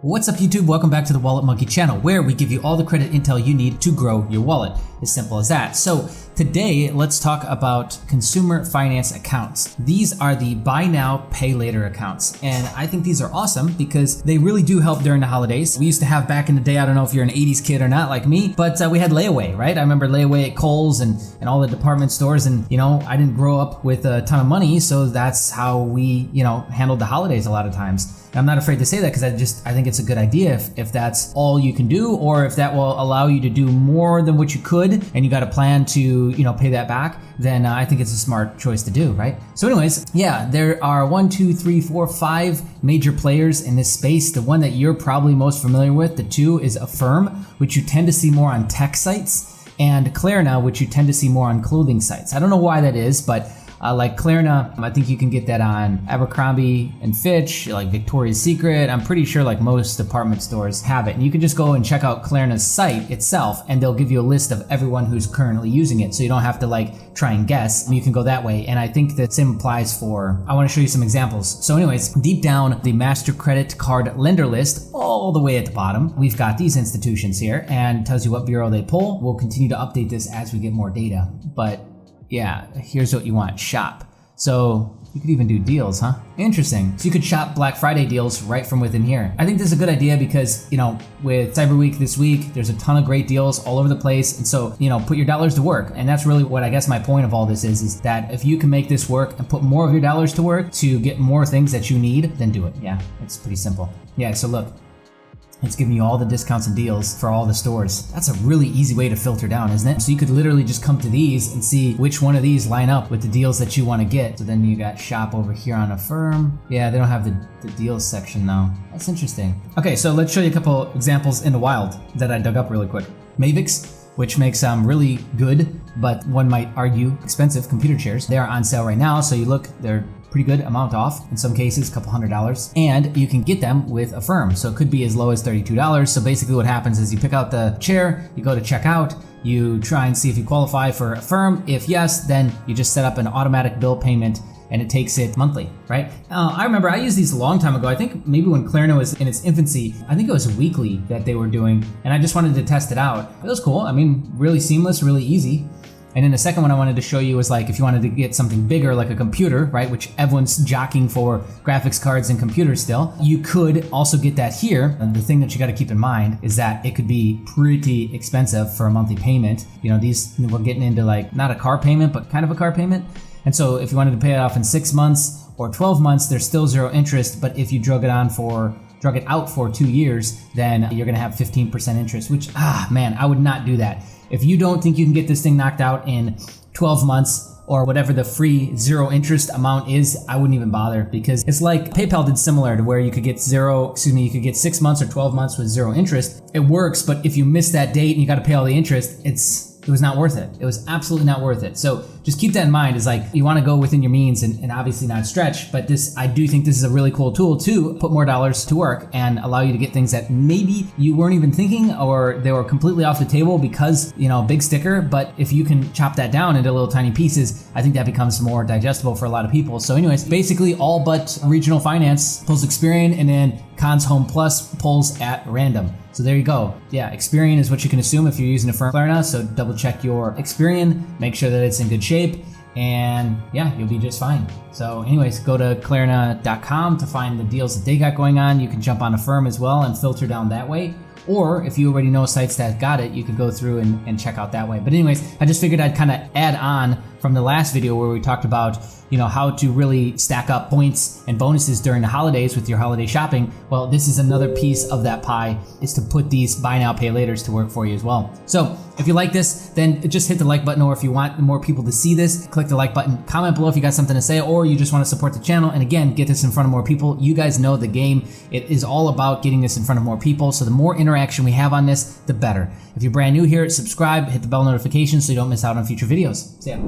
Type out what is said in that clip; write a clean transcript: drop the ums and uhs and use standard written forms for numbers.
What's up YouTube? Welcome back to the Wallet Monkey channel, where we give you all the credit intel you need to grow your wallet. As simple as that. So today, let's talk about consumer finance accounts. These are the buy now, pay later accounts. And I think these are awesome because they really do help during the holidays. We used to have back in the day, I don't know if you're an 80s kid or not like me, but we had layaway, right? I remember layaway at Kohl's and all the department stores. And, you know, I didn't grow up with a ton of money. So that's how we, handled the holidays a lot of times. And I'm not afraid to say that because I think it's a good idea if that's all you can do, or if that will allow you to do more than what you could and you got a plan to, pay that back, then I think it's a smart choice to do, right? So anyways, yeah, there are 5 major players in this space. The one that you're probably most familiar with, the two, is Affirm, which you tend to see more on tech sites, and Klarna, which you tend to see more on clothing sites. I don't know why that is, but like Klarna, I think you can get that on Abercrombie and Fitch, like Victoria's Secret. I'm pretty sure like most department stores have it. And you can just go and check out Klarna's site itself and they'll give you a list of everyone who's currently using it. So you don't have to like try and guess. You can go that way. And I think the same applies for, I want to show you some examples. So anyways, deep down the master credit card lender list, all the way at the bottom, we've got these institutions here and tells you what bureau they pull. We'll continue to update this as we get more data. But yeah, here's what you want, shop. So you could even do deals, huh? Interesting. So you could shop Black Friday deals right from within here. I think this is a good idea because, with Cyber Week this week, there's a ton of great deals all over the place. And so, put your dollars to work. And that's really what I guess my point of all this is that if you can make this work and put more of your dollars to work to get more things that you need, then do it. Yeah, it's pretty simple. Yeah, so look. It's giving you all the discounts and deals for all the stores. That's a really easy way to filter down, isn't it? So you could literally just come to these and see which one of these line up with the deals that you want to get. So then you got shop over here on Affirm. Yeah, they don't have the deals section though. That's interesting. Okay, so let's show you a couple examples in the wild that I dug up really quick. Mavix, which makes really good, but one might argue expensive computer chairs. They are on sale right now. So you look, they're pretty good amount off, in some cases a couple $100, and you can get them with Affirm. So it could be as low as $32. So basically what happens is you pick out the chair, you go to checkout, you try and see if you qualify for Affirm. If yes, then you just set up an automatic bill payment and it takes it monthly, right? I remember I used these a long time ago. I think maybe when Klarna was in its infancy, I think it was weekly that they were doing, and I just wanted to test it out. It was cool. I mean, really seamless, really easy. And then the second one I wanted to show you was like if you wanted to get something bigger like a computer, right, which everyone's jockeying for graphics cards and computers still, you could also get that here. And the thing that you got to keep in mind is that it could be pretty expensive for a monthly payment. These, we're getting into like not a car payment, but kind of a car payment. And so if you wanted to pay it off in 6 months or 12 months, there's still zero interest. But if you drug it out for 2 years, then you're gonna have 15% interest, which, man, I would not do that. If you don't think you can get this thing knocked out in 12 months or whatever the free zero interest amount is, I wouldn't even bother, because it's like PayPal did similar to where you could get 6 months or 12 months with zero interest. It works, but if you miss that date and you got to pay all the interest, it was not worth it. It was absolutely not worth it. So just keep that in mind, is like you want to go within your means and obviously not stretch, but I do think this is a really cool tool to put more dollars to work and allow you to get things that maybe you weren't even thinking, or they were completely off the table because, big sticker. But if you can chop that down into little tiny pieces, I think that becomes more digestible for a lot of people. So anyways, basically all but Regional Finance pulls Experian, and then Cons Home Plus pulls at random. So there you go. Yeah, Experian is what you can assume if you're using Affirm Klarna. So double check your Experian, make sure that it's in good shape, and yeah, you'll be just fine. So anyways, go to Klarna.com to find the deals that they got going on. You can jump on Affirm as well and filter down that way. Or if you already know sites that got it, you could go through and check out that way. But anyways, I just figured I'd kind of add on from the last video where we talked about, how to really stack up points and bonuses during the holidays with your holiday shopping. Well, this is another piece of that pie, is to put these buy now, pay laters to work for you as well. So if you like this, then just hit the like button, or if you want more people to see this, click the like button, comment below if you got something to say, or you just want to support the channel. And again, get this in front of more people. You guys know the game. It is all about getting this in front of more people. So the more interaction we have on this, the better. If you're brand new here, subscribe, hit the bell notification so you don't miss out on future videos. See ya.